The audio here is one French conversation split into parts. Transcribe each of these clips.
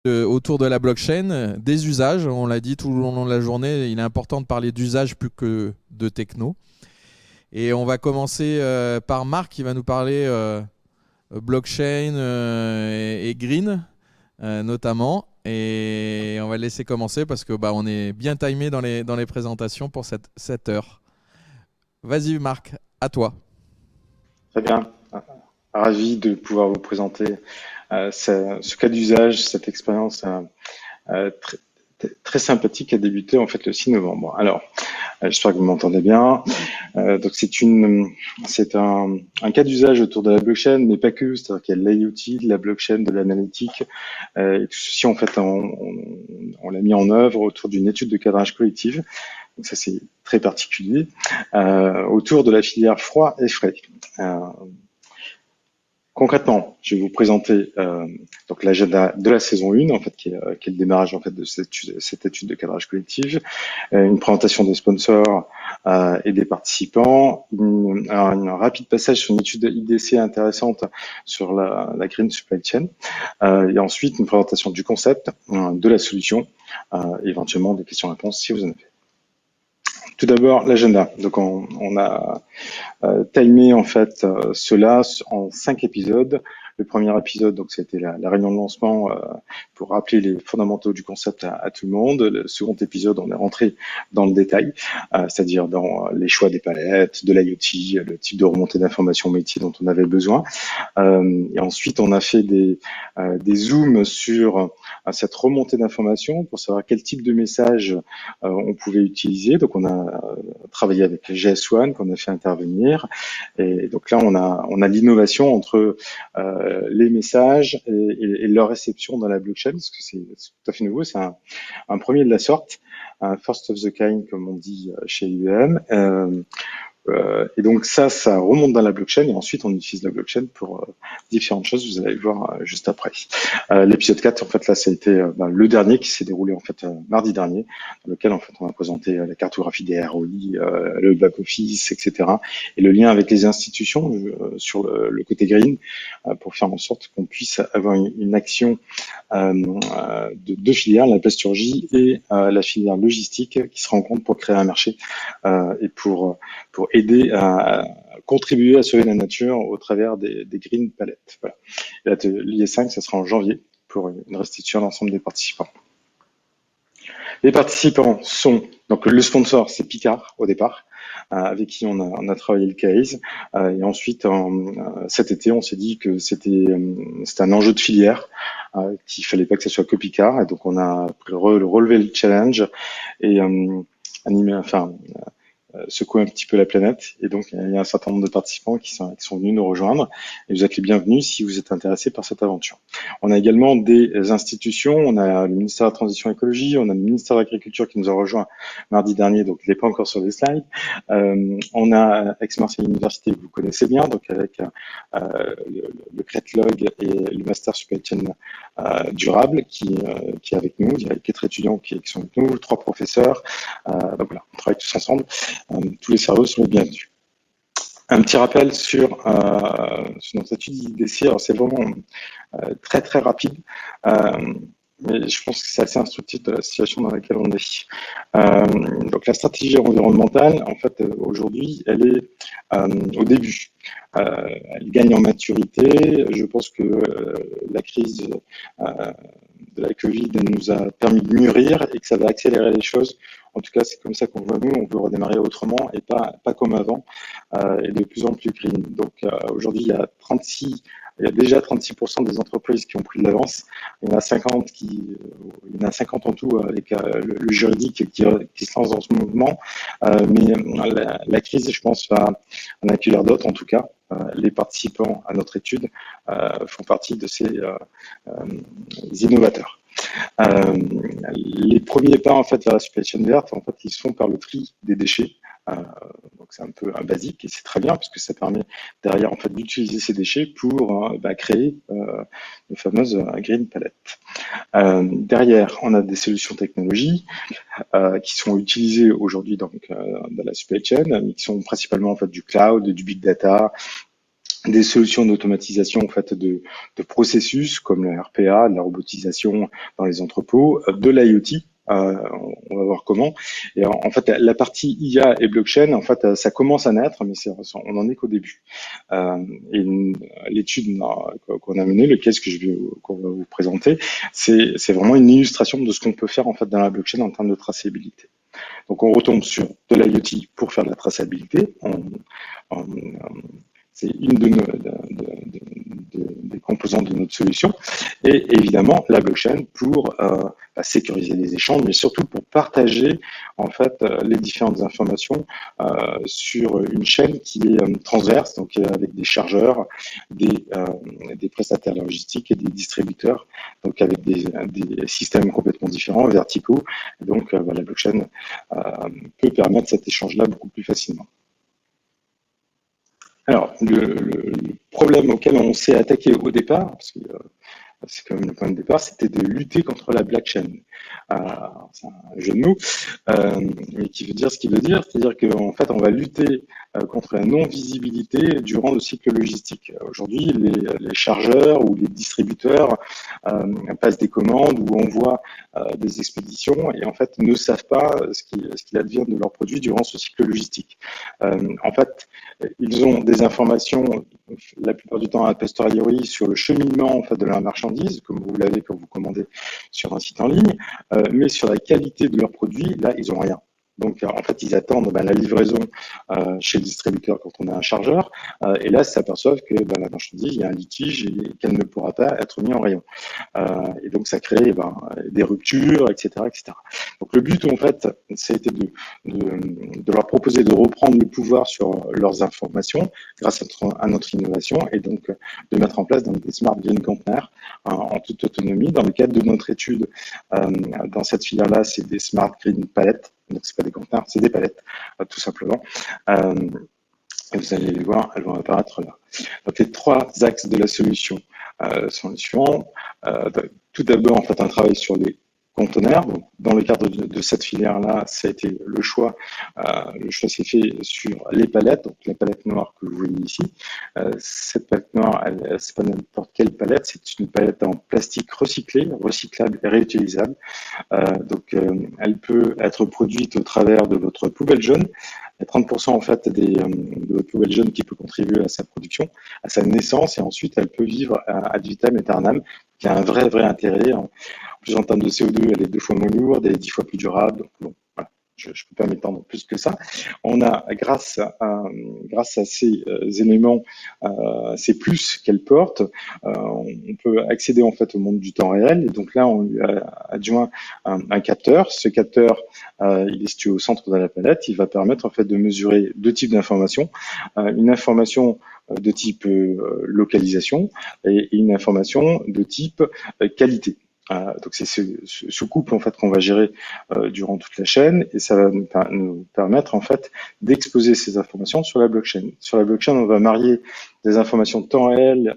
autour de la blockchain, des usages. On l'a dit tout au long de la journée, il est important de parler d'usages plus que de techno. Et on va commencer par Marc qui va nous parler blockchain et green notamment. Et on va le laisser commencer parce que on est bien timé dans les présentations pour cette heure. Vas-y Marc, à toi. Très bien. Ravi de pouvoir vous présenter ce cas d'usage, cette expérience très, très sympathique qui a débuté en fait le 6 novembre. Alors, j'espère que vous m'entendez bien. Donc c'est un cas d'usage autour de la blockchain, mais pas que. C'est-à-dire qu'il y a de l'IoT, de la blockchain, de l'analytique, et tout ceci en fait on l'a mis en œuvre autour d'une étude de cadrage collectif. Donc ça c'est très particulier autour de la filière froid et frais. Concrètement, je vais vous présenter donc l'agenda de la saison 1, en fait, qui est le démarrage en fait de cette étude de cadrage collectif, une présentation des sponsors et des participants, un rapide passage sur une étude IDC intéressante sur la green supply chain, et ensuite une présentation du concept, de la solution, éventuellement des questions-réponses si vous en avez. Tout d'abord, l'agenda. Donc, on a timé en fait cela en 5 épisodes. Le premier épisode, donc c'était la réunion de lancement pour rappeler les fondamentaux du concept à tout le monde. Le second épisode, on est rentré dans le détail, c'est-à-dire dans les choix des palettes, de l'IoT, le type de remontée d'informations métier dont on avait besoin. Et ensuite, on a fait des zooms sur cette remontée d'informations pour savoir quel type de message on pouvait utiliser. Donc, on a travaillé avec GS1 qu'on a fait intervenir. Et donc là, on a l'innovation entre les messages et leur réception dans la blockchain, parce que c'est tout à fait nouveau. C'est un premier de la sorte, un first of the kind, comme on dit chez IBM. Et donc ça remonte dans la blockchain et ensuite on utilise la blockchain pour différentes choses. Vous allez le voir juste après. L'épisode 4, en fait, là, ça a été le dernier qui s'est déroulé en fait mardi dernier, dans lequel en fait on a présenté la cartographie des ROI, le back office, etc. Et le lien avec les institutions sur le côté green pour faire en sorte qu'on puisse avoir une action de deux filières, la plasturgie et la filière logistique, qui se rencontrent pour créer un marché et pour aider à contribuer à sauver la nature au travers des green palettes. Voilà. L'IE 5, ça sera en janvier pour une restitution à l'ensemble des participants. Les participants sont, donc le sponsor, c'est Picard au départ, avec qui on a travaillé le case. Et ensuite, cet été, on s'est dit que c'était un enjeu de filière, qu'il fallait pas que ce soit que Picard. Et donc, on a relevé le challenge et secouer un petit peu la planète. Et donc, il y a un certain nombre de participants qui sont venus nous rejoindre. Et vous êtes les bienvenus si vous êtes intéressés par cette aventure. On a également des institutions. On a le ministère de la Transition écologie. On a le ministère de l'Agriculture qui nous a rejoint mardi dernier. Donc, il n'est pas encore sur les slides. On a Aix-Marseille Université que vous connaissez bien. Donc, avec le CRETLOG et le Master Supply Chain durable qui est avec nous. Il y a 4 étudiants qui sont avec nous, 3 professeurs. Donc voilà, on travaille tous ensemble. Tous les cerveaux sont les bienvenus. Un petit rappel sur notre étude IDC. Alors c'est vraiment très très rapide, mais je pense que c'est assez instructif de la situation dans laquelle on est. Donc la stratégie environnementale, en fait, aujourd'hui, elle est au début. Elle gagne en maturité. Je pense que la crise de la Covid nous a permis de mûrir et que ça va accélérer les choses. En tout cas, c'est comme ça qu'on voit nous. On veut redémarrer autrement et pas comme avant, et de plus en plus green. Donc aujourd'hui, il y a déjà 36% des entreprises qui ont pris de l'avance. Il y en a 50 en tout avec le juridique qui se lance dans ce mouvement. Mais la crise, je pense, va en accueillir d'autres. En tout cas, les participants à notre étude font partie de ces innovateurs. Les premiers pas en fait vers la supply chain verte, en fait, ils se font par le tri des déchets. Donc c'est un peu un basique et c'est très bien parce que ça permet derrière en fait d'utiliser ces déchets pour créer les fameuses green palettes. Derrière, on a des solutions technologiques qui sont utilisées aujourd'hui dans la supply chain, mais qui sont principalement en fait du cloud, du big data, des solutions d'automatisation en fait de processus comme le RPA, de la robotisation dans les entrepôts, de l'IoT. On va voir comment. Et en fait, la partie IA et blockchain, en fait, ça commence à naître, mais on en est qu'au début. Et l'étude qu'on a menée, le case qu'on va vous présenter, c'est vraiment une illustration de ce qu'on peut faire en fait dans la blockchain en termes de traçabilité. Donc, on retombe sur de l'IoT pour faire de la traçabilité. On, c'est une des composants de notre solution. Et évidemment, la blockchain pour sécuriser les échanges, mais surtout pour partager en fait les différentes informations sur une chaîne qui est transverse, donc avec des chargeurs, des prestataires logistiques et des distributeurs, donc avec des systèmes complètement différents, verticaux. Et donc, la blockchain peut permettre cet échange-là beaucoup plus facilement. Alors, le problème auquel on s'est attaqué au départ, parce que c'est quand même le point de départ, c'était de lutter contre la blockchain. C'est un jeu de mots, mais qui veut dire ce qu'il veut dire, c'est-à-dire qu'en fait, on va lutter contre la non-visibilité durant le cycle logistique. Aujourd'hui, les chargeurs ou les distributeurs passent des commandes ou envoient des expéditions et en fait ne savent pas ce qu'il advient de leurs produits durant ce cycle logistique. En fait, ils ont des informations la plupart du temps a posteriori sur le cheminement en fait de la marchandise, comme vous l'avez quand vous commandez sur un site en ligne, mais sur la qualité de leurs produits, là, ils ont rien. Donc, en fait, ils attendent la livraison chez le distributeur quand on a un chargeur, et là, ils s'aperçoivent que la marchandise, il y a un litige et qu'elle ne pourra pas être mise en rayon. Et donc, ça crée des ruptures, etc., etc. Donc, le but, en fait, c'était de leur proposer de reprendre le pouvoir sur leurs informations grâce à notre innovation et donc de mettre en place des smart green containers en toute autonomie. Dans le cadre de notre étude, dans cette filière-là, c'est des smart green palettes. Donc, c'est pas des conteneurs, c'est des palettes, tout simplement. Et vous allez les voir, elles vont apparaître là. Donc, les trois axes de la solution sont les suivants. Tout d'abord, en fait, un travail sur les conteneurs. Donc, dans le cadre de cette filière-là, ça a été le choix. Le choix s'est fait sur les palettes, donc la palette noire que vous voyez ici. Cette palette noire, c'est pas n'importe quelle palette, c'est une palette en plastique recyclé, recyclable et réutilisable. Donc, elle peut être produite au travers de votre poubelle jaune. Il y a 30% en fait de votre poubelle jaune qui peut contribuer à sa production, à sa naissance, et ensuite elle peut vivre ad vitam aeternam, qui a un vrai intérêt. En plus, en termes de CO2, elle est 2 fois moins lourde et 10 fois plus durable. Donc, bon, voilà. Je ne peux pas m'étendre plus que ça. On a, grâce à ces éléments, ces plus qu'elle porte, on peut accéder en fait au monde du temps réel. Et donc là, on lui a adjoint un capteur. Ce capteur, il est situé au centre de la palette. Il va permettre en fait de mesurer deux types d'informations. Une information de type localisation et une information de type qualité. Donc c'est ce couple en fait qu'on va gérer durant toute la chaîne et ça va nous permettre en fait d'exposer ces informations sur la blockchain. Sur la blockchain, on va marier des informations de temps réel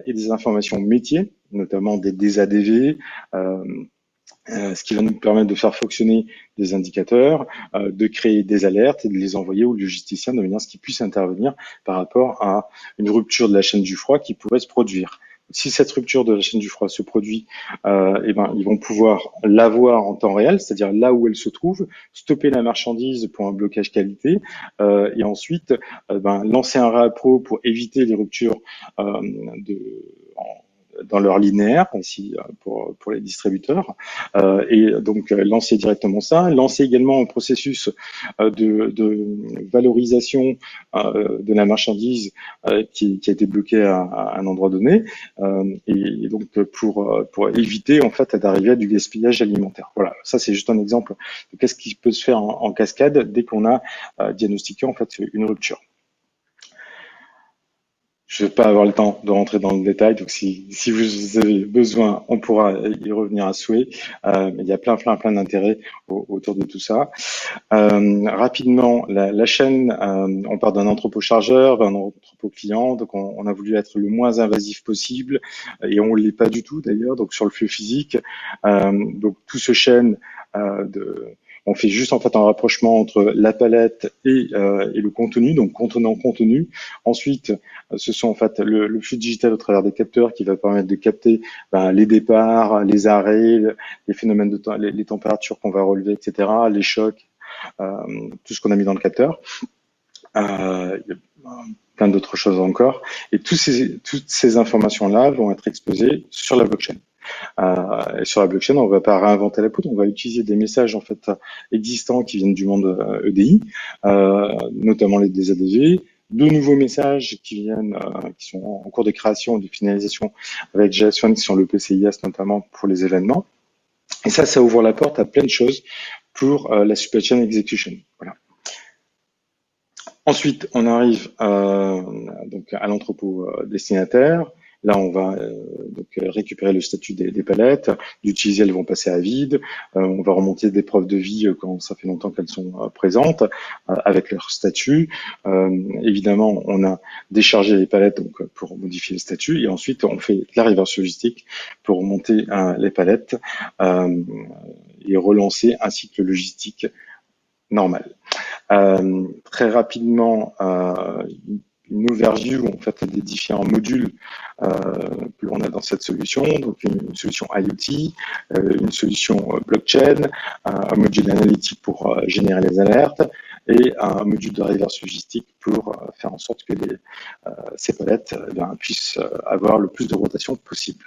et des informations métiers, notamment des ADV, ce qui va nous permettre de faire fonctionner des indicateurs, de créer des alertes et de les envoyer aux logisticiens de manière à ce qu'ils puissent intervenir par rapport à une rupture de la chaîne du froid qui pourrait se produire. Si cette rupture de la chaîne du froid se produit, ils vont pouvoir la voir en temps réel, c'est-à-dire là où elle se trouve, stopper la marchandise pour un blocage qualité, et ensuite lancer un réappro pour éviter les ruptures dans leur linéaire ici pour les distributeurs et donc lancer directement ça, lancer également un processus de valorisation de la marchandise qui a été bloqué à un endroit donné et donc pour éviter en fait d'arriver à du gaspillage alimentaire. Voilà, ça c'est juste un exemple de qu'est-ce qui peut se faire en cascade dès qu'on a diagnostiqué en fait une rupture. Je ne vais pas avoir le temps de rentrer dans le détail, donc si vous avez besoin, on pourra y revenir à souhait. Mais il y a plein d'intérêts autour de tout ça. Rapidement, la chaîne, on part d'un entrepôt chargeur vers un entrepôt client, donc on a voulu être le moins invasif possible, et on ne l'est pas du tout d'ailleurs, donc sur le flux physique. Donc tout se chaîne On fait juste en fait un rapprochement entre la palette et le contenu, donc contenant-contenu. Ensuite, ce sont en fait le flux digital au travers des capteurs qui va permettre de capter les départs, les arrêts, les phénomènes de temps, les températures qu'on va relever, etc., les chocs, tout ce qu'on a mis dans le capteur. Il y a plein d'autres choses encore. Et toutes ces informations-là vont être exposées sur la blockchain. Et sur la blockchain, on ne va pas réinventer la poudre, on va utiliser des messages en fait existants qui viennent du monde EDI, notamment des ADV, de nouveaux messages qui viennent, qui sont en cours de création ou de finalisation avec GS1, qui sont le PCIS notamment pour les événements. Et ça ouvre la porte à plein de choses pour la supply chain execution. Voilà. Ensuite, on arrive donc à l'entrepôt destinataire. Là, on va donc récupérer le statut des palettes. D'utiliser, elles vont passer à vide. On va remonter des preuves de vie quand ça fait longtemps qu'elles sont présentes avec leur statut. Évidemment, on a déchargé les palettes donc pour modifier le statut. Et ensuite, on fait la reverse logistique pour remonter les palettes et relancer un cycle logistique normal. Très rapidement, une overview en fait des différents modules que l'on a dans cette solution. Donc une solution IoT, une solution blockchain, un module analytique pour générer les alertes et un module de reverse logistique pour faire en sorte que ces palettes puissent avoir le plus de rotation possible.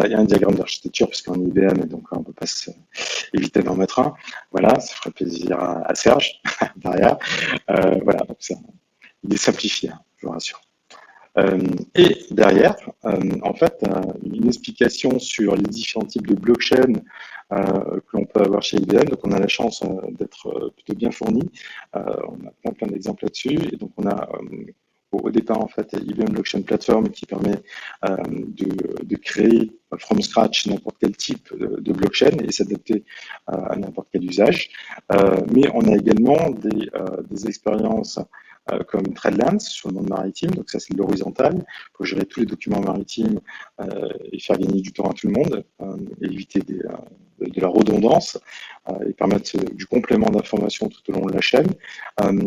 Il y a un diagramme d'architecture puisqu'on est IBM et donc on ne peut pas éviter d'en mettre un. Voilà, ça ferait plaisir à Serge derrière. Voilà, donc il est simplifié, je vous rassure. Et derrière, en fait, une explication sur les différents types de blockchain que l'on peut avoir chez IBM. Donc, on a la chance d'être plutôt bien fourni. On a plein d'exemples là-dessus. Et donc, on a au départ, en fait, IBM Blockchain Platform qui permet de créer from scratch n'importe quel type de blockchain et s'adapter à n'importe quel usage. Mais on a également des expériences comme TradeLens sur le monde maritime, donc ça c'est de l'horizontal, pour gérer tous les documents maritimes et faire gagner du temps à tout le monde, et éviter de la redondance et permettre du complément d'information tout au long de la chaîne.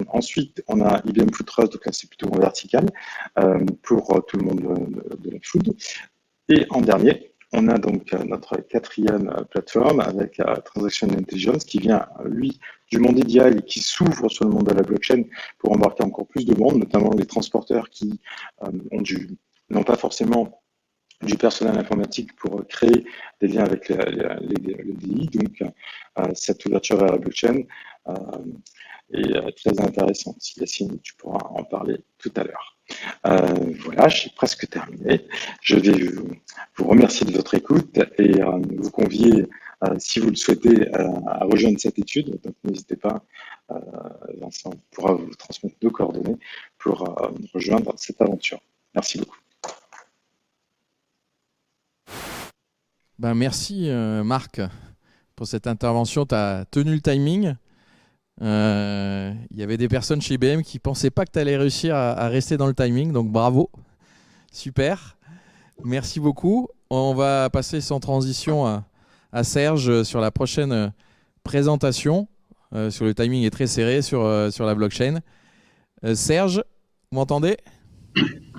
Ensuite, on a IBM Food Trust, donc là c'est plutôt en vertical pour tout le monde de la food. Et en dernier, on a donc notre quatrième plateforme avec Transaction Intelligence qui vient, lui, du monde idéal et qui s'ouvre sur le monde de la blockchain pour embarquer encore plus de monde, notamment les transporteurs qui n'ont pas forcément du personnel informatique pour créer des liens avec le DI. Donc, cette ouverture vers la blockchain est très intéressante. Yacine, tu pourras en parler tout à l'heure. Voilà, j'ai presque terminé. Je vais vous remercier de votre écoute et vous convier, si vous le souhaitez, à rejoindre cette étude. Donc, n'hésitez pas, Vincent pourra vous transmettre nos coordonnées pour rejoindre cette aventure. Merci beaucoup. Merci Marc pour cette intervention. Tu as tenu le timing. Il y avait des personnes chez IBM qui ne pensaient pas que tu allais réussir à rester dans le timing, donc bravo, super, merci beaucoup. On va passer sans transition à Serge sur la prochaine présentation. Sur le timing est très serré sur la blockchain. Serge, vous m'entendez ?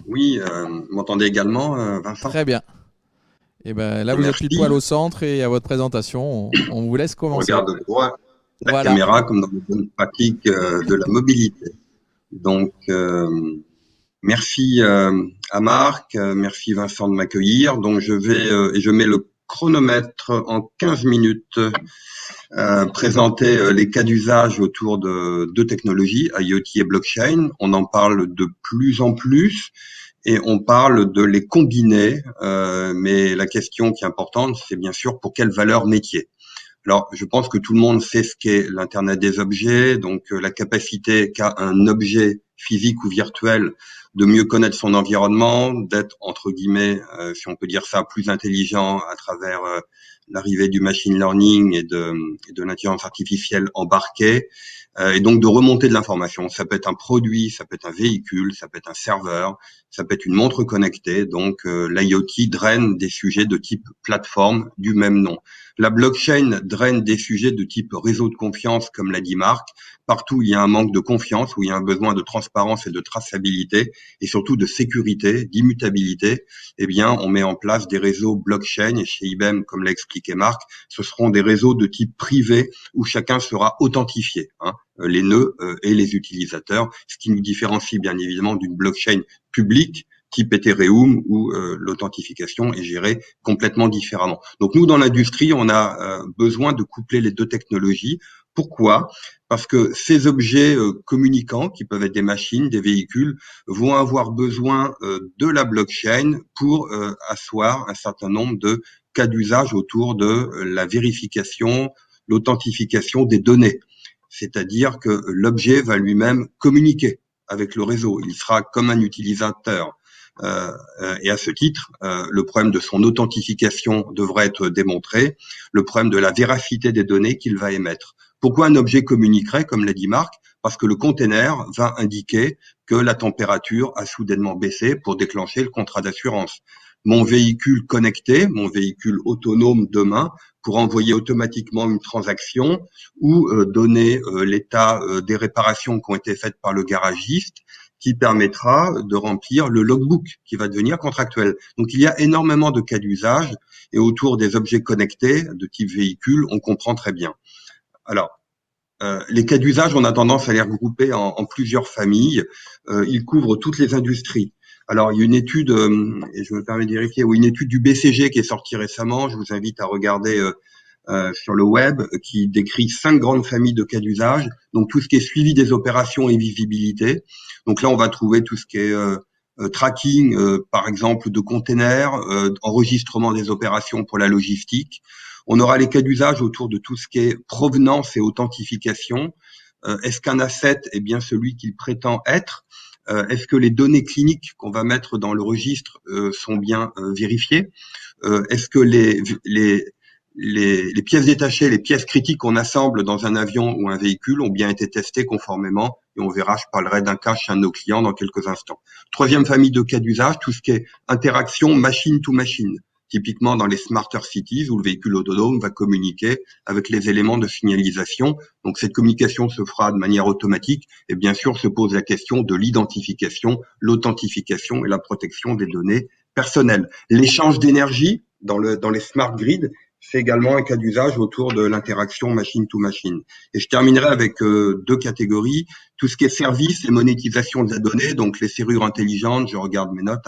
Oui, vous m'entendez également, Vincent ? Très bien. Et là, vous êtes pile poil au centre et à votre présentation, on vous laisse commencer. On regarde droit la caméra comme dans les bonnes pratiques de la mobilité. Donc, merci à Marc, merci Vincent de m'accueillir. Donc, je vais et je mets le chronomètre en 15 minutes, présenter les cas d'usage autour de deux technologies, IoT et blockchain. On en parle de plus en plus. Et on parle de les combiner, mais la question qui est importante, c'est bien sûr pour quelle valeur métier. Alors, je pense que tout le monde sait ce qu'est l'Internet des objets, donc la capacité qu'a un objet physique ou virtuel de mieux connaître son environnement, d'être, entre guillemets, si on peut dire ça, plus intelligent à travers l'arrivée du machine learning et de l'intelligence artificielle embarquée, et donc de remonter de l'information. Ça peut être un produit, ça peut être un véhicule, ça peut être un serveur, ça peut être une montre connectée. Donc l'IoT draine des sujets de type plateforme du même nom. La blockchain draine des sujets de type réseau de confiance, comme l'a dit Marc. Partout où il y a un manque de confiance, où il y a un besoin de transparence et de traçabilité, et surtout de sécurité, d'immutabilité, eh bien, on met en place des réseaux blockchain. Et chez IBM, comme l'a expliqué Marc, ce seront des réseaux de type privé où chacun sera authentifié, les nœuds et les utilisateurs, ce qui nous différencie bien évidemment d'une blockchain publique type Ethereum où l'authentification est gérée complètement différemment. Donc nous, dans l'industrie, on a besoin de coupler les deux technologies. Pourquoi ? Parce que ces objets communicants, qui peuvent être des machines, des véhicules, vont avoir besoin de la blockchain pour asseoir un certain nombre de cas d'usage autour de la vérification, l'authentification des données. C'est-à-dire que l'objet va lui-même communiquer avec le réseau. Il sera comme un utilisateur. Et à ce titre, le problème de son authentification devrait être démontré, le problème de la véracité des données qu'il va émettre. Pourquoi un objet communiquerait, comme l'a dit Marc ? Parce que le container va indiquer que la température a soudainement baissé pour déclencher le contrat d'assurance. Mon véhicule connecté, mon véhicule autonome demain, pour envoyer automatiquement une transaction ou donner l'état des réparations qui ont été faites par le garagiste, qui permettra de remplir le logbook qui va devenir contractuel. Donc, il y a énormément de cas d'usage et autour des objets connectés de type véhicule, on comprend très bien. Alors, les cas d'usage, on a tendance à les regrouper en plusieurs familles. Ils couvrent toutes les industries. Alors, il y a une étude, et je me permets de vérifier, une étude du BCG qui est sortie récemment. Je vous invite à regarder sur le web, qui décrit 5 grandes familles de cas d'usage. Donc, tout ce qui est suivi des opérations et visibilité. Donc là, on va trouver tout ce qui est tracking, par exemple, de containers, enregistrement des opérations pour la logistique. On aura les cas d'usage autour de tout ce qui est provenance et authentification. Est-ce qu'un asset est bien celui qu'il prétend être ? Est-ce que les données cliniques qu'on va mettre dans le registre sont bien vérifiées ? Est-ce que les pièces détachées, les pièces critiques qu'on assemble dans un avion ou un véhicule ont bien été testées conformément, et on verra, je parlerai d'un cas chez un de nos clients dans quelques instants. Troisième famille de cas d'usage, tout ce qui est interaction machine to machine, typiquement dans les smarter cities où le véhicule autonome va communiquer avec les éléments de signalisation. Donc cette communication se fera de manière automatique et bien sûr se pose la question de l'identification, l'authentification et la protection des données personnelles. L'échange d'énergie dans les smart grids, c'est également un cas d'usage autour de l'interaction machine-to-machine. Et je terminerai avec deux catégories. Tout ce qui est service et monétisation de la donnée, donc les serrures intelligentes, je regarde mes notes,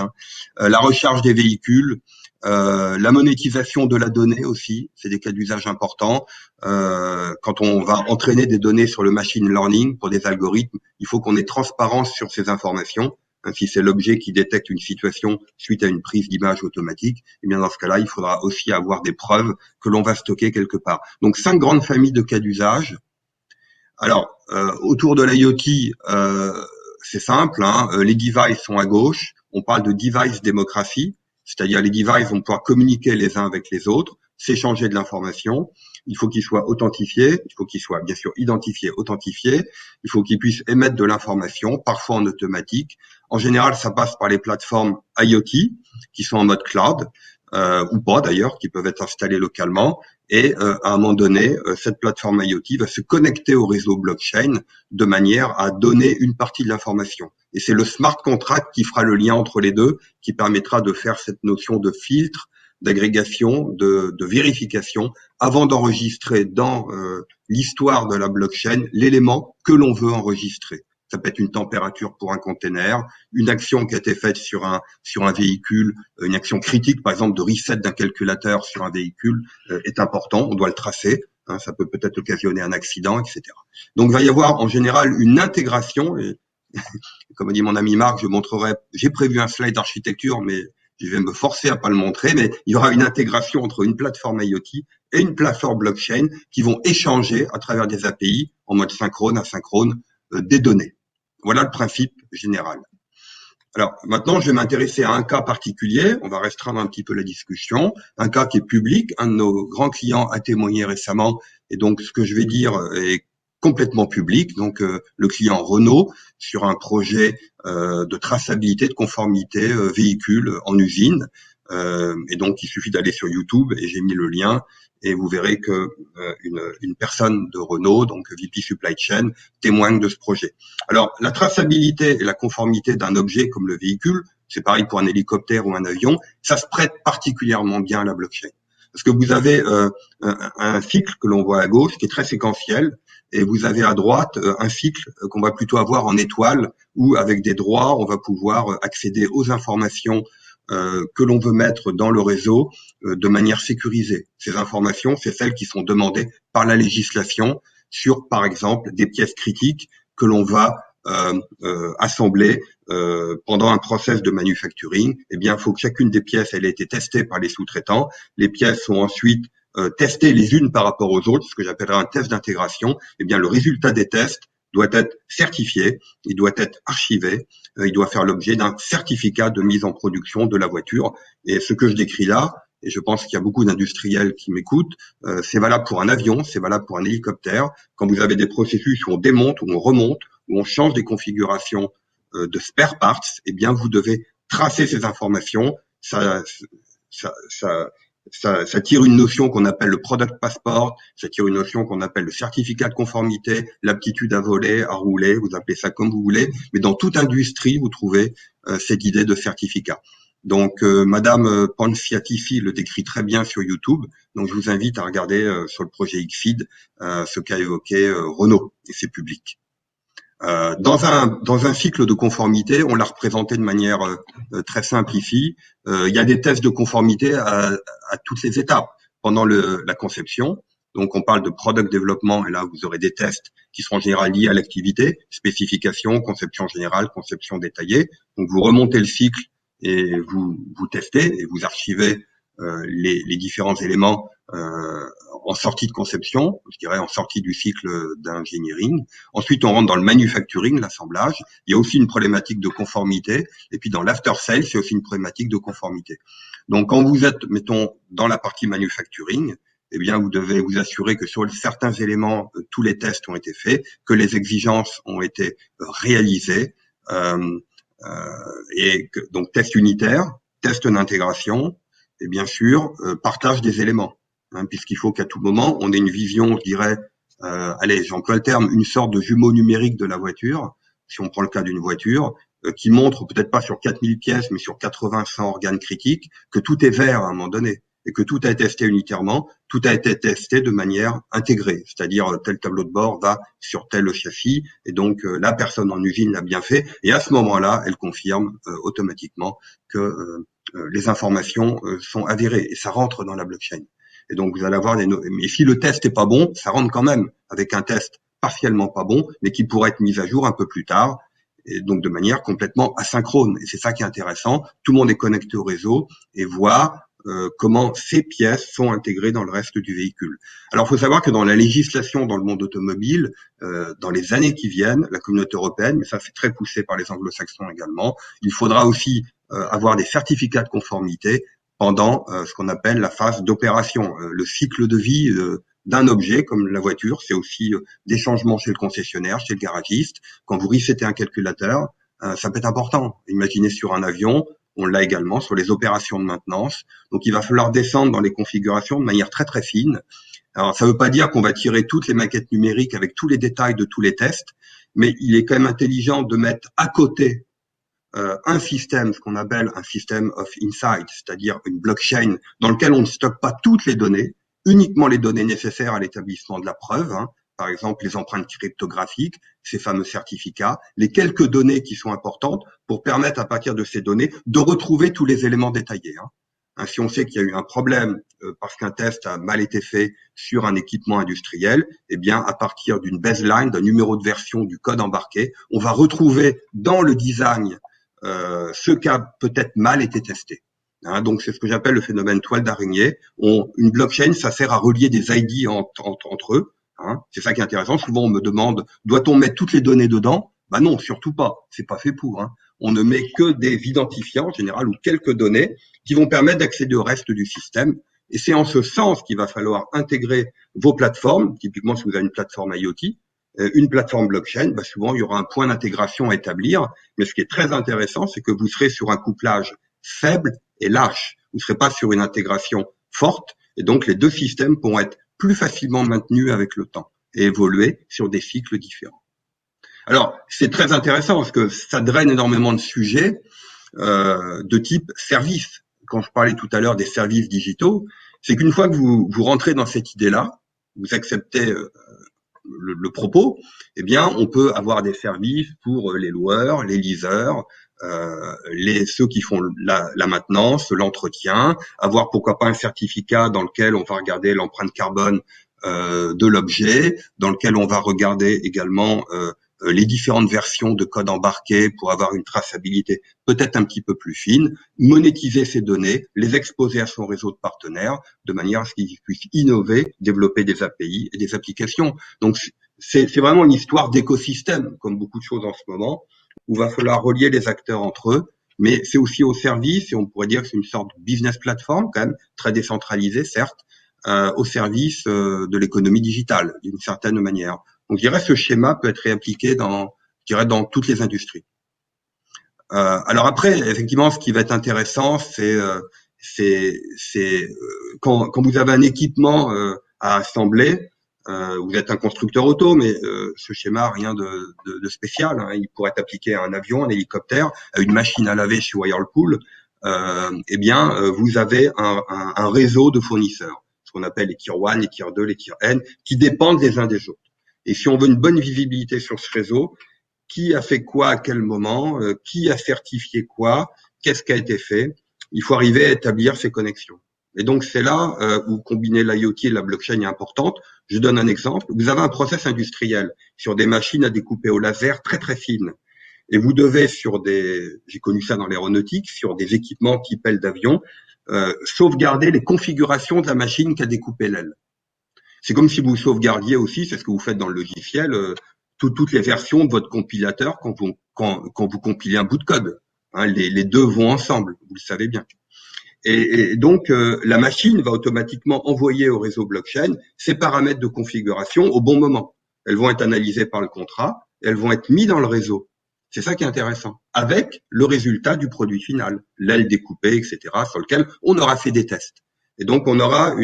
la recharge des véhicules, la monétisation de la donnée aussi, c'est des cas d'usage importants. Quand on va entraîner des données sur le machine learning pour des algorithmes, il faut qu'on ait transparence sur ces informations. Si c'est l'objet qui détecte une situation suite à une prise d'image automatique, et bien dans ce cas-là, il faudra aussi avoir des preuves que l'on va stocker quelque part. Donc 5 grandes familles de cas d'usage. Alors, autour de l'IoT, c'est simple, les devices sont à gauche. On parle de device démocratie, c'est-à-dire les devices vont pouvoir communiquer les uns avec les autres, s'échanger de l'information. Il faut qu'ils soient authentifiés, il faut qu'ils soient bien sûr identifiés, authentifiés. Il faut qu'ils puissent émettre de l'information, parfois en automatique. En général, ça passe par les plateformes IoT qui sont en mode cloud, ou pas d'ailleurs, qui peuvent être installées localement. Et à un moment donné, cette plateforme IoT va se connecter au réseau blockchain de manière à donner une partie de l'information. Et c'est le smart contract qui fera le lien entre les deux, qui permettra de faire cette notion de filtre, d'agrégation, de vérification, avant d'enregistrer dans l'histoire de la blockchain l'élément que l'on veut enregistrer. Ça peut être une température pour un container, une action qui a été faite sur un véhicule, une action critique, par exemple de reset d'un calculateur sur un véhicule est important, on doit le tracer, ça peut peut-être occasionner un accident, etc. Donc il va y avoir en général une intégration, et comme dit mon ami Marc, j'ai prévu un slide d'architecture, mais je vais me forcer à pas le montrer, mais il y aura une intégration entre une plateforme IoT et une plateforme blockchain qui vont échanger à travers des API en mode synchrone, asynchrone, des données. Voilà le principe général. Alors maintenant, je vais m'intéresser à un cas particulier. On va restreindre un petit peu la discussion. Un cas qui est public. Un de nos grands clients a témoigné récemment. Et donc, ce que je vais dire est complètement public. Donc, le client Renault sur un projet de traçabilité, de conformité véhicule en usine. Et donc, il suffit d'aller sur YouTube et j'ai mis le lien. et vous verrez que une personne de Renault, donc VP Supply Chain, témoigne de ce projet. Alors, la traçabilité et la conformité d'un objet comme le véhicule, c'est pareil pour un hélicoptère ou un avion, ça se prête particulièrement bien à la blockchain. Parce que vous avez un cycle que l'on voit à gauche qui est très séquentiel, et vous avez à droite un cycle qu'on va plutôt avoir en étoile, où avec des droits, on va pouvoir accéder aux informations que l'on veut mettre dans le réseau de manière sécurisée. Ces informations, c'est celles qui sont demandées par la législation sur, par exemple, des pièces critiques que l'on va assembler pendant un process de manufacturing. Eh bien, il faut que chacune des pièces ait été testée par les sous-traitants. Les pièces sont ensuite testées les unes par rapport aux autres, ce que j'appellerais un test d'intégration. Eh bien, le résultat des tests doit être certifié, il doit être archivé, il doit faire l'objet d'un certificat de mise en production de la voiture. Et ce que je décris là, et je pense qu'il y a beaucoup d'industriels qui m'écoutent, c'est valable pour un avion, c'est valable pour un hélicoptère. Quand vous avez des processus où on démonte, où on remonte, où on change des configurations de spare parts, eh bien, vous devez tracer ces informations. Ça tire une notion qu'on appelle le product passport, ça tire une notion qu'on appelle le certificat de conformité, l'aptitude à voler, à rouler, vous appelez ça comme vous voulez, mais dans toute industrie, vous trouvez cette idée de certificat. Donc, Madame Panfiatifi le décrit très bien sur YouTube, donc je vous invite à regarder sur le projet XFeed ce qu'a évoqué Renault, et c'est public. Dans un cycle de conformité, on l'a représenté de manière très simple ici. Il y a des tests de conformité à toutes les étapes pendant la conception. Donc, on parle de product développement, et là, vous aurez des tests qui seront en général liés à l'activité, spécification, conception générale, conception détaillée. Donc, vous remontez le cycle et vous testez et vous archivez les différents éléments en sortie de conception, je dirais en sortie du cycle d'engineering. Ensuite, on rentre dans le manufacturing, l'assemblage. Il y a aussi une problématique de conformité. Et puis, dans l'after sales, il y a aussi une problématique de conformité. Donc, quand vous êtes, mettons, dans la partie manufacturing, eh bien, vous devez vous assurer que sur certains éléments, tous les tests ont été faits, que les exigences ont été réalisées, donc test unitaire, test d'intégration, et bien sûr, partage des éléments. Puisqu'il faut qu'à tout moment, on ait une vision, je dirais, allez, j'emploie le terme, une sorte de jumeau numérique de la voiture, si on prend le cas d'une voiture, qui montre peut-être pas sur 4000 pièces, mais sur 80-100 organes critiques, que tout est vert à un moment donné, et que tout a été testé unitairement, tout a été testé de manière intégrée, c'est-à-dire tel tableau de bord va sur tel châssis, et donc la personne en usine l'a bien fait, et à ce moment-là, elle confirme automatiquement que les informations sont avérées, et ça rentre dans la blockchain. Et donc, vous allez avoir mais si le test est pas bon, ça rentre quand même avec un test partiellement pas bon, mais qui pourrait être mis à jour un peu plus tard, et donc de manière complètement asynchrone. Et c'est ça qui est intéressant. Tout le monde est connecté au réseau et voit comment ces pièces sont intégrées dans le reste du véhicule. Alors, il faut savoir que dans la législation dans le monde automobile, dans les années qui viennent, la communauté européenne, mais ça c'est très poussé par les anglo-saxons également, il faudra aussi avoir des certificats de conformité pendant ce qu'on appelle la phase d'opération. Le cycle de vie d'un objet comme la voiture, c'est aussi des changements chez le concessionnaire, chez le garagiste. Quand vous resetez un calculateur, ça peut être important. Imaginez sur un avion, on l'a également sur les opérations de maintenance. Donc, il va falloir descendre dans les configurations de manière très, très fine. Alors, ça ne veut pas dire qu'on va tirer toutes les maquettes numériques avec tous les détails de tous les tests, mais il est quand même intelligent de mettre à côté un système, ce qu'on appelle un système of insight, c'est-à-dire une blockchain dans lequel on ne stocke pas toutes les données, uniquement les données nécessaires à l'établissement de la preuve, par exemple les empreintes cryptographiques, ces fameux certificats, les quelques données qui sont importantes pour permettre à partir de ces données de retrouver tous les éléments détaillés. Si on sait qu'il y a eu un problème parce qu'un test a mal été fait sur un équipement industriel, eh bien, à partir d'une baseline, d'un numéro de version du code embarqué, on va retrouver dans le design ce qui a peut-être mal été testé. Donc, c'est ce que j'appelle le phénomène toile d'araignée. Une blockchain, ça sert à relier des ID entre eux. C'est ça qui est intéressant. Souvent, on me demande, doit-on mettre toutes les données dedans? Bah non, surtout pas. C'est pas fait pour. On ne met que des identifiants, en général, ou quelques données qui vont permettre d'accéder au reste du système. Et c'est en ce sens qu'il va falloir intégrer vos plateformes. Typiquement, si vous avez une plateforme IoT, une plateforme blockchain, souvent, il y aura un point d'intégration à établir. Mais ce qui est très intéressant, c'est que vous serez sur un couplage faible et lâche. Vous ne serez pas sur une intégration forte Et donc, les deux systèmes pourront être plus facilement maintenus avec le temps et évoluer sur des cycles différents. Alors, c'est très intéressant parce que ça draine énormément de sujets de type service. Quand je parlais tout à l'heure des services digitaux, c'est qu'une fois que vous rentrez dans cette idée-là, vous acceptez le propos, eh bien, on peut avoir des services pour les loueurs, les leasers, ceux qui font la maintenance, l'entretien, avoir pourquoi pas un certificat dans lequel on va regarder l'empreinte carbone de l'objet, dans lequel on va regarder également les différentes versions de code embarqué pour avoir une traçabilité peut-être un petit peu plus fine, monétiser ces données, les exposer à son réseau de partenaires de manière à ce qu'ils puissent innover, développer des API et des applications. Donc, c'est vraiment une histoire d'écosystème, comme beaucoup de choses en ce moment, où il va falloir relier les acteurs entre eux, mais c'est aussi au service, et on pourrait dire que c'est une sorte de business platform, quand même, très décentralisée, certes, au service de l'économie digitale, d'une certaine manière. Donc, je dirais que ce schéma peut être réappliqué dans toutes les industries. Alors après, effectivement, ce qui va être intéressant, c'est quand vous avez un équipement à assembler, vous êtes un constructeur auto, mais ce schéma a rien de spécial. Hein. Il pourrait être appliqué à un avion, un hélicoptère, à une machine à laver chez Whirlpool. Eh bien, vous avez un réseau de fournisseurs, ce qu'on appelle les tier 1, les tier 2, les tier N, qui dépendent les uns des autres. Et si on veut une bonne visibilité sur ce réseau, qui a fait quoi à quel moment, qui a certifié quoi, qu'est-ce qui a été fait, il faut arriver à établir ces connexions. Et donc, c'est là où combiner l'IoT et la blockchain est importante. Je donne un exemple. Vous avez un process industriel sur des machines à découper au laser très, très fines. Et vous devez j'ai connu ça dans l'aéronautique, sur des équipements type aile d'avion, sauvegarder les configurations de la machine qui a découpé l'aile. C'est comme si vous sauvegardiez aussi, c'est ce que vous faites dans le logiciel, toutes les versions de votre compilateur quand vous compilez un bout de code. Hein, les deux vont ensemble, vous le savez bien. Et donc, la machine va automatiquement envoyer au réseau blockchain ses paramètres de configuration au bon moment. Elles vont être analysées par le contrat, et elles vont être mises dans le réseau. C'est ça qui est intéressant, avec le résultat du produit final, l'aile découpée, etc., sur lequel on aura fait des tests. Et donc, on aura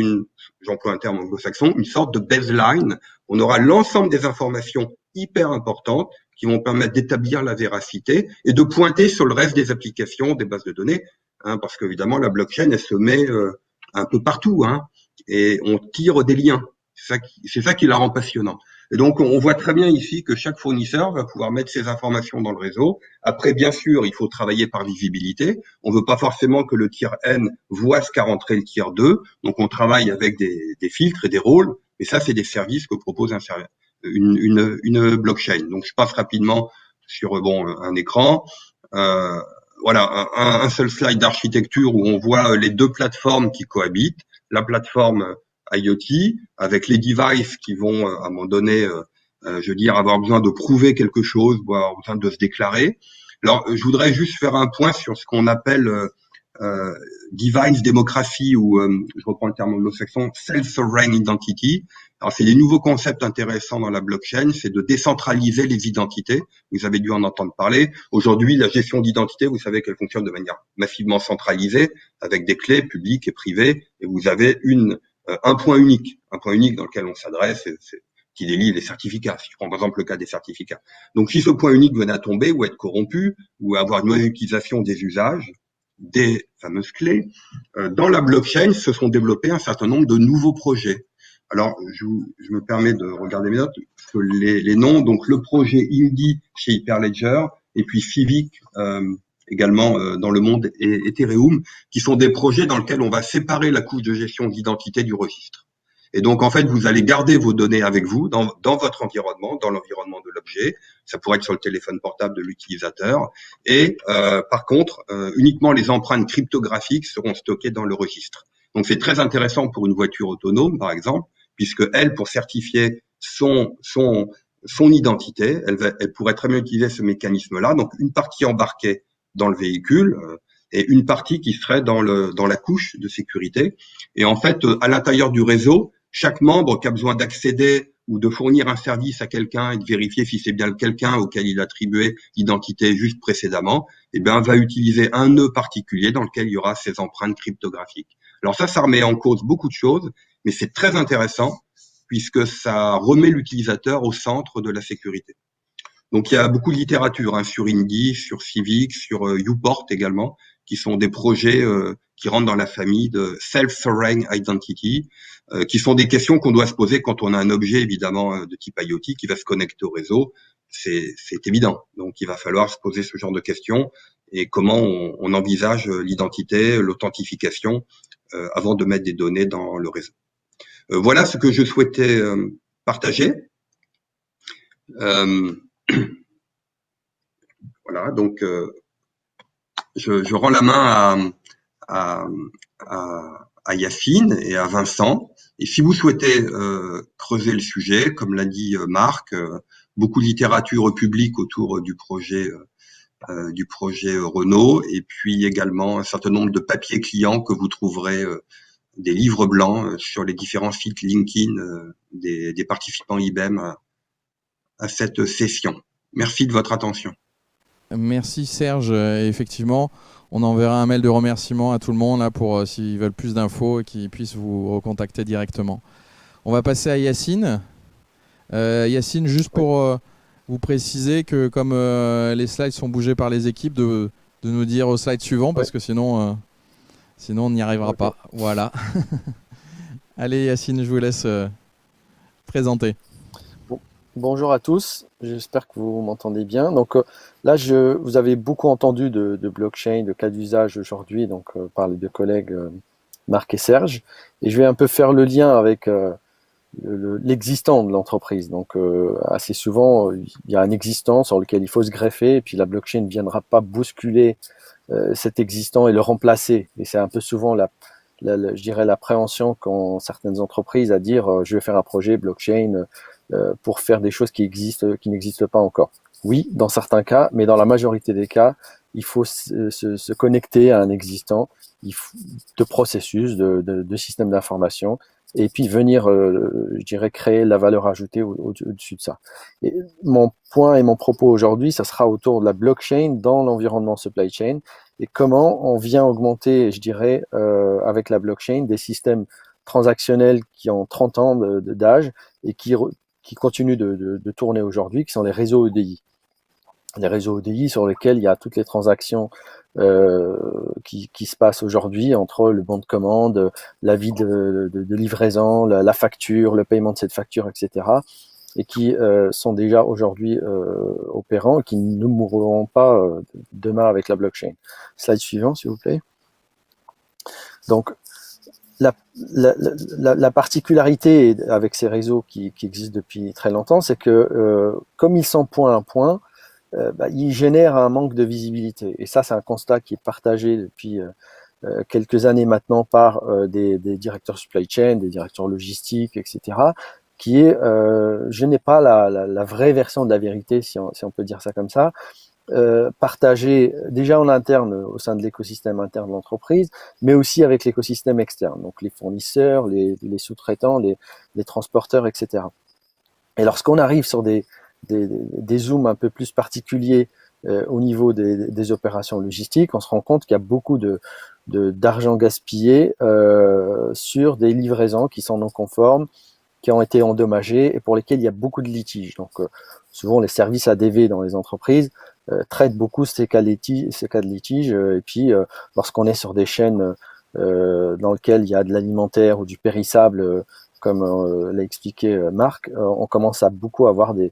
j'emploie un terme anglo-saxon, une sorte de baseline. On aura l'ensemble des informations hyper importantes qui vont permettre d'établir la véracité et de pointer sur le reste des applications, des bases de données, hein, parce qu'évidemment, la blockchain, elle se met un peu partout, hein, et on tire des liens. C'est ça qui la rend passionnante. Et donc, on voit très bien ici que chaque fournisseur va pouvoir mettre ses informations dans le réseau. Après, bien sûr, il faut travailler par visibilité. On ne veut pas forcément que le tier N voit ce qu'a rentré le tier 2. Donc, on travaille avec des filtres et des rôles. Et ça, c'est des services que propose une blockchain. Donc, je passe rapidement sur un écran. Voilà, un seul slide d'architecture où on voit les deux plateformes qui cohabitent. La plateforme IoT, avec les devices qui vont, à un moment donné, je veux dire, avoir besoin de prouver quelque chose, ou avoir besoin de se déclarer. Alors, je voudrais juste faire un point sur ce qu'on appelle device démocratie, ou, je reprends le terme anglo-saxon, self-sovereign identity. Alors, c'est des nouveaux concepts intéressants dans la blockchain, c'est de décentraliser les identités. Vous avez dû en entendre parler. Aujourd'hui, la gestion d'identité, vous savez qu'elle fonctionne de manière massivement centralisée, avec des clés publiques et privées, et vous avez un point unique dans lequel on s'adresse, qui délivre les certificats. Si je prends par exemple le cas des certificats. Donc, si ce point unique venait à tomber ou être corrompu ou avoir une mauvaise utilisation des usages, des fameuses clés, dans la blockchain, se sont développés un certain nombre de nouveaux projets. Alors, je me permets de regarder mes notes, que les noms, donc le projet Indy chez Hyperledger, et puis Civic, également dans le monde Ethereum, qui sont des projets dans lesquels on va séparer la couche de gestion d'identité du registre. Et donc, en fait, vous allez garder vos données avec vous dans votre environnement, dans l'environnement de l'objet. Ça pourrait être sur le téléphone portable de l'utilisateur. Et par contre, uniquement les empreintes cryptographiques seront stockées dans le registre. Donc, c'est très intéressant pour une voiture autonome, par exemple, puisque elle, pour certifier son identité, elle pourrait très bien utiliser ce mécanisme-là. Donc, une partie embarquée dans le véhicule et une partie qui serait dans la couche de sécurité. Et en fait, à l'intérieur du réseau, chaque membre qui a besoin d'accéder ou de fournir un service à quelqu'un et de vérifier si c'est bien quelqu'un auquel il a attribué l'identité juste précédemment, eh bien, va utiliser un nœud particulier dans lequel il y aura ces empreintes cryptographiques. Alors ça remet en cause beaucoup de choses, mais c'est très intéressant puisque ça remet l'utilisateur au centre de la sécurité. Donc il y a beaucoup de littérature sur Indy, sur Civic, sur Uport également, qui sont des projets qui rentrent dans la famille de Self-Sovereign Identity, qui sont des questions qu'on doit se poser quand on a un objet évidemment de type IoT qui va se connecter au réseau. C'est évident. Donc il va falloir se poser ce genre de questions et comment on envisage l'identité, l'authentification avant de mettre des données dans le réseau. Voilà ce que je souhaitais partager. Voilà, donc je rends la main à Yacine et à Vincent. Et si vous souhaitez creuser le sujet, comme l'a dit Marc, beaucoup de littérature publique autour du projet Renault, et puis également un certain nombre de papiers clients que vous trouverez des livres blancs sur les différents sites LinkedIn des participants IBM à cette session. Merci de votre attention. Merci Serge. Effectivement, on enverra un mail de remerciement à tout le monde là, pour s'ils veulent plus d'infos et qu'ils puissent vous recontacter directement. On va passer à Yacine. Yacine, juste pour vous préciser que comme les slides sont bougés par les équipes, de nous dire au slide suivant parce que sinon on n'y arrivera pas. Voilà. Allez Yacine, je vous laisse présenter. Bonjour à tous, j'espère que vous m'entendez bien. Donc là, vous avez beaucoup entendu de blockchain, de cas d'usage aujourd'hui, donc par les deux collègues Marc et Serge. Et je vais un peu faire le lien avec l'existant de l'entreprise. Donc assez souvent, il y a un existant sur lequel il faut se greffer, et puis la blockchain ne viendra pas bousculer cet existant et le remplacer. Et c'est un peu souvent je dirais l'appréhension qu'ont certaines entreprises à dire je vais faire un projet blockchain pour faire des choses qui n'existent pas encore. Oui, dans certains cas, mais dans la majorité des cas, il faut se connecter à un existant de processus, de système d'information, et puis venir, je dirais, créer la valeur ajoutée au-dessus de ça. Et mon point et mon propos aujourd'hui, ça sera autour de la blockchain dans l'environnement supply chain et comment on vient augmenter, je dirais, avec la blockchain, des systèmes transactionnels qui ont 30 ans d'âge et qui continuent de tourner aujourd'hui, qui sont les réseaux EDI. Les réseaux EDI sur lesquels il y a toutes les transactions qui se passent aujourd'hui entre le bon de commande, l'avis de livraison, la facture, le paiement de cette facture, etc. et qui sont déjà aujourd'hui opérants et qui ne mourront pas demain avec la blockchain. Slide suivant, s'il vous plaît. Donc, la particularité avec ces réseaux qui existent depuis très longtemps, c'est que comme ils sont point à point, ils génèrent un manque de visibilité. Et ça, c'est un constat qui est partagé depuis quelques années maintenant par des directeurs supply chain, des directeurs logistiques, etc., qui est, je n'ai pas la vraie version de la vérité, si on peut dire ça comme ça, partagé déjà en interne au sein de l'écosystème interne de l'entreprise, mais aussi avec l'écosystème externe, donc les fournisseurs, les sous-traitants, les transporteurs, etc. Et lorsqu'on arrive sur des zooms un peu plus particuliers au niveau des opérations logistiques, on se rend compte qu'il y a beaucoup d'argent gaspillé sur des livraisons qui sont non conformes, qui ont été endommagées et pour lesquelles il y a beaucoup de litiges. Donc, souvent, les services ADV dans les entreprises traitent beaucoup ces cas de litige. Et puis, lorsqu'on est sur des chaînes dans lesquelles il y a de l'alimentaire ou du périssable, comme l'a expliqué Marc, on commence à beaucoup avoir de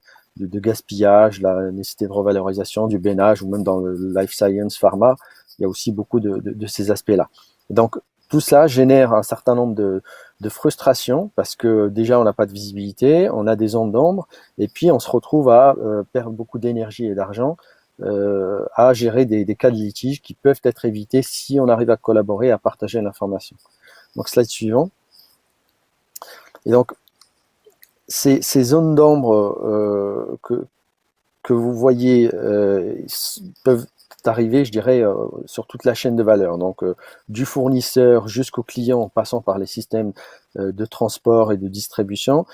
gaspillage, la nécessité de revalorisation, du bénage, ou même dans le life science, pharma, il y a aussi beaucoup de ces aspects-là. Donc, tout cela génère un certain nombre de frustrations parce que déjà on n'a pas de visibilité, on a des zones d'ombre et puis on se retrouve à perdre beaucoup d'énergie et d'argent à gérer des cas de litige qui peuvent être évités si on arrive à collaborer et à partager l'information. Donc slide suivant. Et donc ces zones d'ombre que vous voyez peuvent arriver, je dirais, sur toute la chaîne de valeur. Donc, du fournisseur jusqu'au client, en passant par les systèmes de transport et de distribution.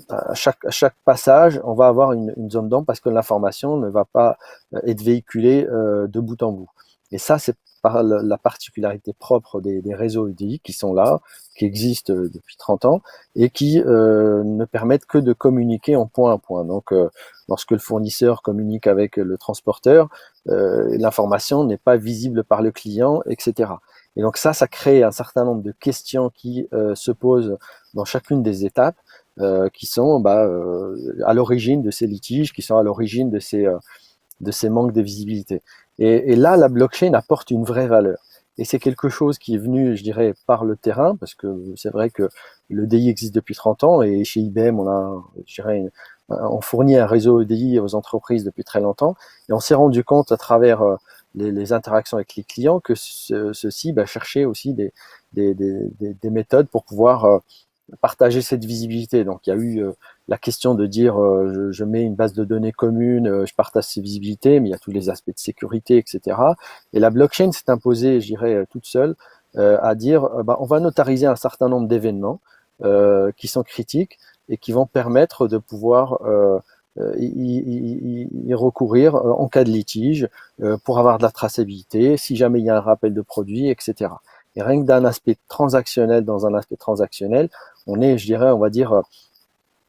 À chaque passage, on va avoir une zone d'ombre parce que l'information ne va pas être véhiculée de bout en bout. Et ça, c'est par la particularité propre des réseaux EDI qui sont là, qui existent depuis 30 ans et qui ne permettent que de communiquer en point à point. Donc, lorsque le fournisseur communique avec le transporteur, l'information n'est pas visible par le client, etc. Et donc ça crée un certain nombre de questions qui se posent dans chacune des étapes, qui sont à l'origine de ces litiges, qui sont à l'origine de ces manques de visibilité. Et là, la blockchain apporte une vraie valeur. Et c'est quelque chose qui est venu, je dirais, par le terrain, parce que c'est vrai que le DI existe depuis 30 ans, et chez IBM, on fournit un réseau EDI aux entreprises depuis très longtemps, et on s'est rendu compte à travers les interactions avec les clients que ceux-ci cherchaient aussi des méthodes pour pouvoir partager cette visibilité. Donc il y a eu la question de dire je mets une base de données commune, je partage ces visibilités, mais il y a tous les aspects de sécurité, etc. Et la blockchain s'est imposée, je dirais, toute seule, à dire on va notariser un certain nombre d'événements qui sont critiques et qui vont permettre de pouvoir y recourir en cas de litige pour avoir de la traçabilité, si jamais il y a un rappel de produit, etc. Et rien que d'un aspect transactionnel dans un aspect transactionnel, on est, je dirais, on va dire,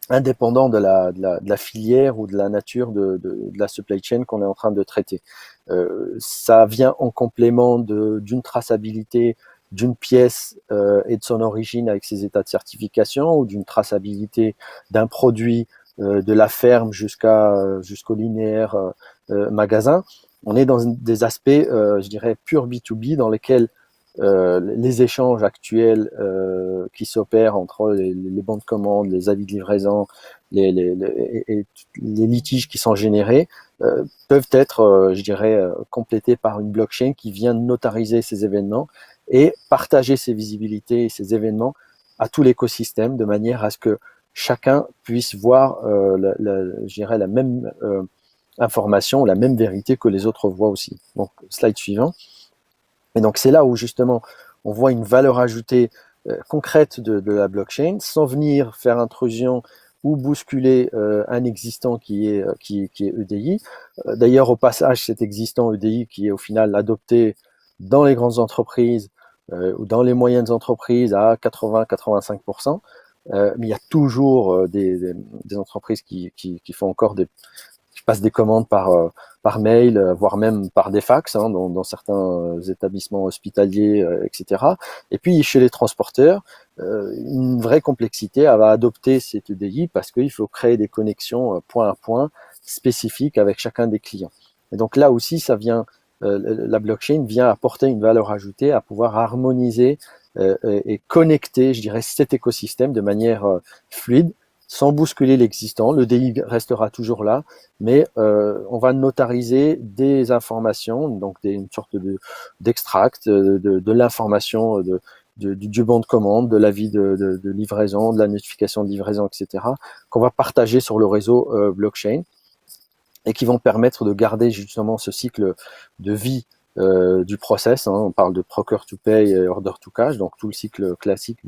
indépendant de la filière ou de la nature de la supply chain qu'on est en train de traiter. Ça vient en complément d'une traçabilité d'une pièce et de son origine avec ses états de certification, ou d'une traçabilité d'un produit de la ferme jusqu'au linéaire magasin. On est dans des aspects, je dirais, pur B2B, dans lesquels les échanges actuels qui s'opèrent entre les bons de commande, les avis de livraison, les litiges qui sont générés peuvent être, je dirais, complétés par une blockchain qui vient notariser ces événements et partager ces visibilités et ces événements à tout l'écosystème, de manière à ce que chacun puisse voir, je dirais, la même information, la même vérité que les autres voient aussi. Donc, slide suivant. Et donc c'est là où justement on voit une valeur ajoutée concrète de la blockchain, sans venir faire intrusion ou bousculer un existant qui est EDI. D'ailleurs, au passage, cet existant EDI qui est au final adopté dans les grandes entreprises ou dans les moyennes entreprises à 80-85%, mais il y a toujours des entreprises qui font encore qui passent des commandes par mail, voire même par des fax, dans certains établissements hospitaliers, etc. Et puis chez les transporteurs, une vraie complexité à adopter cette EDI parce qu'il faut créer des connexions point à point spécifiques avec chacun des clients. Et donc là aussi, la blockchain vient apporter une valeur ajoutée à pouvoir harmoniser et connecter, je dirais, cet écosystème de manière fluide, sans bousculer l'existant. Le DI restera toujours là, mais on va notariser des informations, donc une sorte d'extract de l'information du bon de commande, de l'avis de livraison, de la notification de livraison, etc., qu'on va partager sur le réseau blockchain et qui vont permettre de garder justement ce cycle de vie du process. On parle de procure to pay et order to cash, donc tout le cycle classique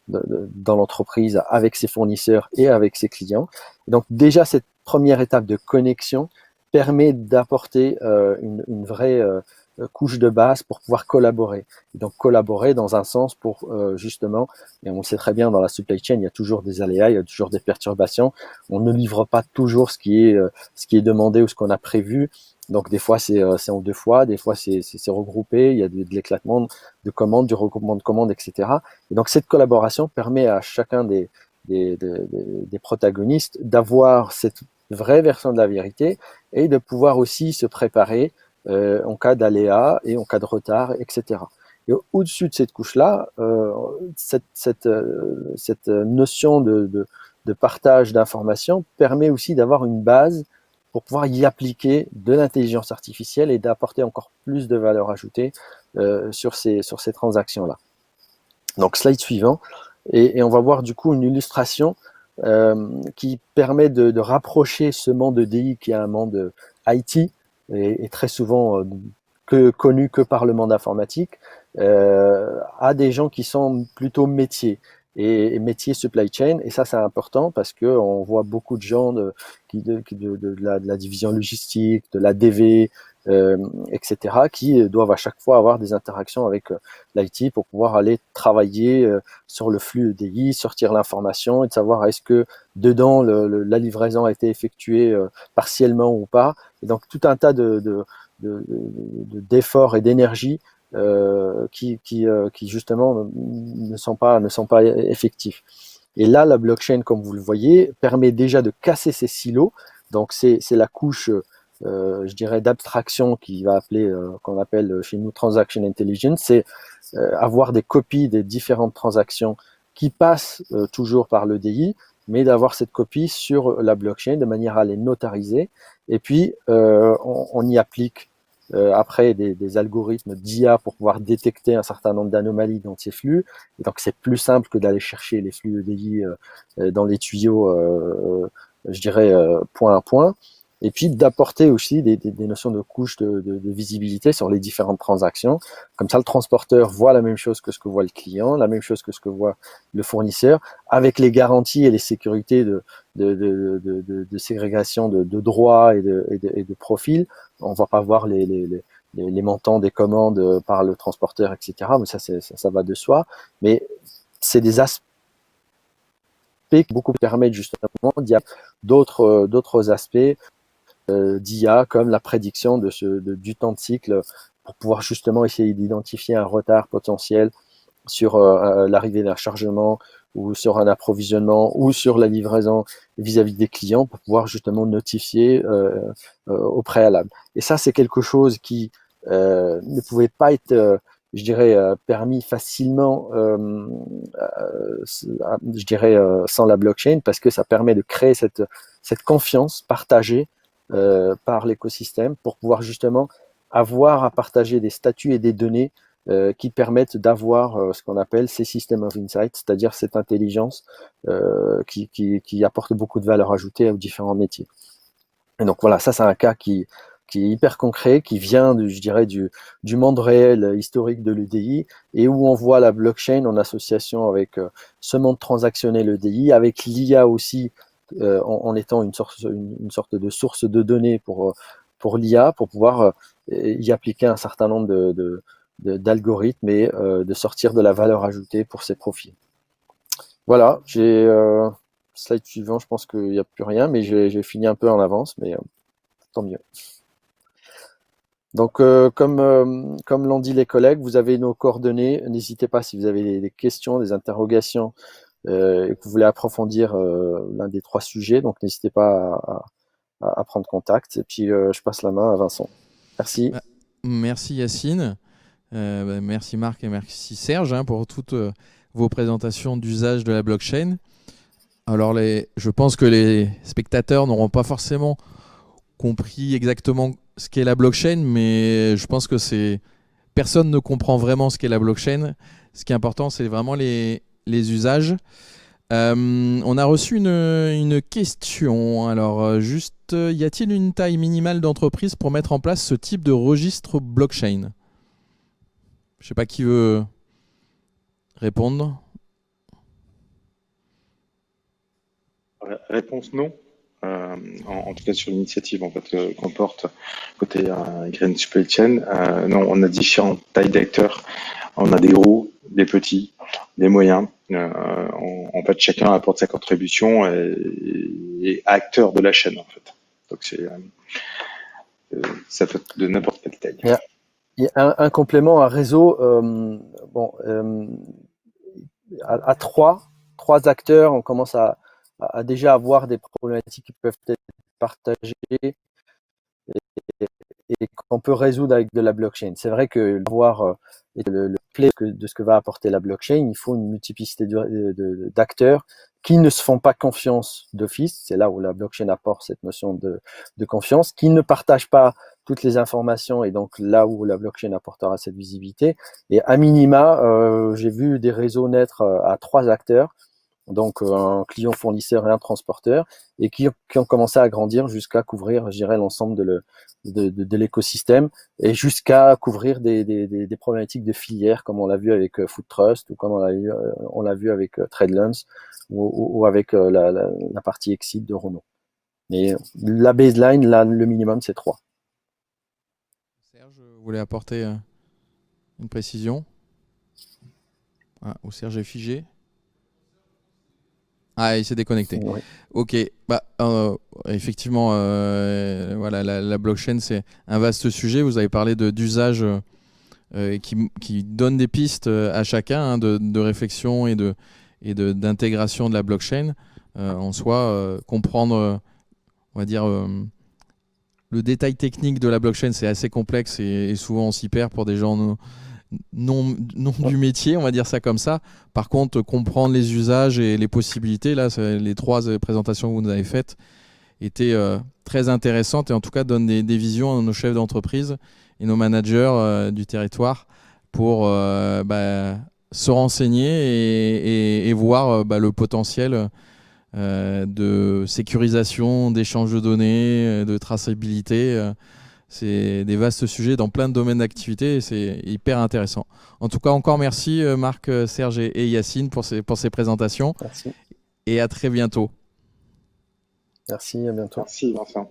dans l'entreprise avec ses fournisseurs et avec ses clients. Et donc déjà cette première étape de connexion permet d'apporter une vraie couche de base pour pouvoir collaborer. Et donc collaborer dans un sens pour justement, et on le sait très bien dans la supply chain, il y a toujours des aléas, il y a toujours des perturbations. On ne livre pas toujours ce qui est demandé ou ce qu'on a prévu. Donc des fois c'est en deux fois, des fois c'est regroupé, il y a de l'éclatement de commandes, du regroupement de commandes, etc. Et donc cette collaboration permet à chacun des protagonistes d'avoir cette vraie version de la vérité et de pouvoir aussi se préparer en cas d'aléa et en cas de retard, etc. Et au-dessus de cette couche-là, cette notion de partage d'informations permet aussi d'avoir une base pour pouvoir y appliquer de l'intelligence artificielle et d'apporter encore plus de valeur ajoutée sur ces transactions-là. Donc, slide suivant. Et on va voir du coup une illustration qui permet de rapprocher ce monde de DI qui est un monde IT et très souvent connu que par le monde informatique à des gens qui sont plutôt métiers métiers supply chain. Et ça c'est important parce que on voit beaucoup de gens de la division logistique, de la DV, etc., qui doivent à chaque fois avoir des interactions avec l'IT pour pouvoir aller travailler sur le flux EDI, sortir l'information et de savoir est-ce que dedans la livraison a été effectuée partiellement ou pas. Et donc tout un tas d'efforts et d'énergie qui justement ne sont pas effectifs. Et là, la blockchain, comme vous le voyez, permet déjà de casser ces silos. Donc c'est la couche, je dirais, d'abstraction qu'on appelle chez nous Transaction Intelligence. C'est avoir des copies des différentes transactions qui passent toujours par l'EDI, mais d'avoir cette copie sur la blockchain de manière à les notariser. Et puis, on y applique après des algorithmes d'IA pour pouvoir détecter un certain nombre d'anomalies dans ces flux. Et donc, c'est plus simple que d'aller chercher les flux EDI dans les tuyaux, je dirais, point à point. Et puis d'apporter aussi des notions de couches de visibilité sur les différentes transactions. Comme ça, le transporteur voit la même chose que ce que voit le client, la même chose que ce que voit le fournisseur, avec les garanties et les sécurités de ségrégation de droits et de profils. On ne va pas voir les montants des commandes par le transporteur, etc. Mais ça va de soi. Mais c'est des aspects qui beaucoup permettent justement d'il y a d'autres aspects d'IA comme la prédiction du temps de cycle pour pouvoir justement essayer d'identifier un retard potentiel sur l'arrivée d'un chargement ou sur un approvisionnement ou sur la livraison vis-à-vis des clients pour pouvoir justement notifier au préalable. Et ça, c'est quelque chose qui ne pouvait pas être, je dirais, permis facilement, je dirais, sans la blockchain, parce que ça permet de créer cette confiance partagée par l'écosystème pour pouvoir justement avoir à partager des statuts et des données qui permettent d'avoir ce qu'on appelle ces systèmes of insight, c'est-à-dire cette intelligence qui apporte beaucoup de valeur ajoutée aux différents métiers. Et donc voilà, ça c'est un cas qui est hyper concret, qui vient, je dirais, du monde réel historique de l'EDI et où on voit la blockchain en association avec ce monde transactionnel EDI, avec l'IA aussi en étant une sorte de source de données pour l'IA, pour pouvoir y appliquer un certain nombre d'algorithmes et de sortir de la valeur ajoutée pour ces profils. Voilà, slide suivant, je pense qu'il n'y a plus rien, mais j'ai fini un peu en avance, mais tant mieux. Donc, comme l'ont dit les collègues, vous avez nos coordonnées. N'hésitez pas si vous avez des questions, des interrogations et que vous voulez approfondir l'un des 3 sujets. Donc, n'hésitez pas à prendre contact. Et puis, je passe la main à Vincent. Merci. Merci Yacine. Merci Marc et merci Serge pour toutes vos présentations d'usage de la blockchain. Alors, je pense que les spectateurs n'auront pas forcément compris exactement ce qu'est la blockchain, mais je pense que personne ne comprend vraiment ce qu'est la blockchain. Ce qui est important, c'est vraiment les usages. On a reçu une question. Alors, juste, y a-t-il une taille minimale d'entreprise pour mettre en place ce type de registre blockchain ? Je ne sais pas qui veut répondre. Réponse non. En tout cas sur l'initiative en fait qu'on porte côté Green Supply Chain. Non, on a différentes tailles d'acteurs. On a des gros, des petits, des moyens. En fait, chacun apporte sa contribution et est acteur de la chaîne en fait. Donc ça peut être de n'importe quelle taille. Il y a un complément, un réseau. À trois acteurs, on commence à déjà avoir des problématiques qui peuvent être partagées et qu'on peut résoudre avec de la blockchain. C'est vrai que voir le clé de ce que va apporter la blockchain, il faut une multiplicité d'acteurs qui ne se font pas confiance d'office. C'est là où la blockchain apporte cette notion de confiance, qui ne partagent pas toutes les informations et donc là où la blockchain apportera cette visibilité. Et à minima, j'ai vu des réseaux naître à 3 acteurs, donc un client fournisseur et un transporteur, et qui ont commencé à grandir jusqu'à couvrir, je dirais, l'ensemble de l'écosystème et jusqu'à couvrir des problématiques de filière, comme on l'a vu avec Food Trust ou comme on l'a vu avec TradeLens ou avec la partie Exit de Renault. Mais la baseline, là, le minimum, c'est 3. Vous voulez apporter une précision? Ou Serge est figé? Ah, il s'est déconnecté. Oui. Ok, effectivement, voilà, la blockchain, c'est un vaste sujet. Vous avez parlé d'usage qui donne des pistes à chacun, hein, de réflexion et d'intégration de la blockchain. En soi, comprendre, on va dire, le détail technique de la blockchain, c'est assez complexe et souvent on s'y perd pour des gens non du métier, on va dire ça comme ça. Par contre, comprendre les usages et les possibilités, là, les 3 présentations que vous nous avez faites étaient très intéressantes et en tout cas donnent des visions à nos chefs d'entreprise et nos managers du territoire pour se renseigner et voir le potentiel de sécurisation, d'échange de données, de traçabilité. C'est des vastes sujets dans plein de domaines d'activité et c'est hyper intéressant. En tout cas, encore merci Marc, Serge et Yacine pour ces présentations. Merci. Et à très bientôt. Merci, à bientôt. Merci Vincent.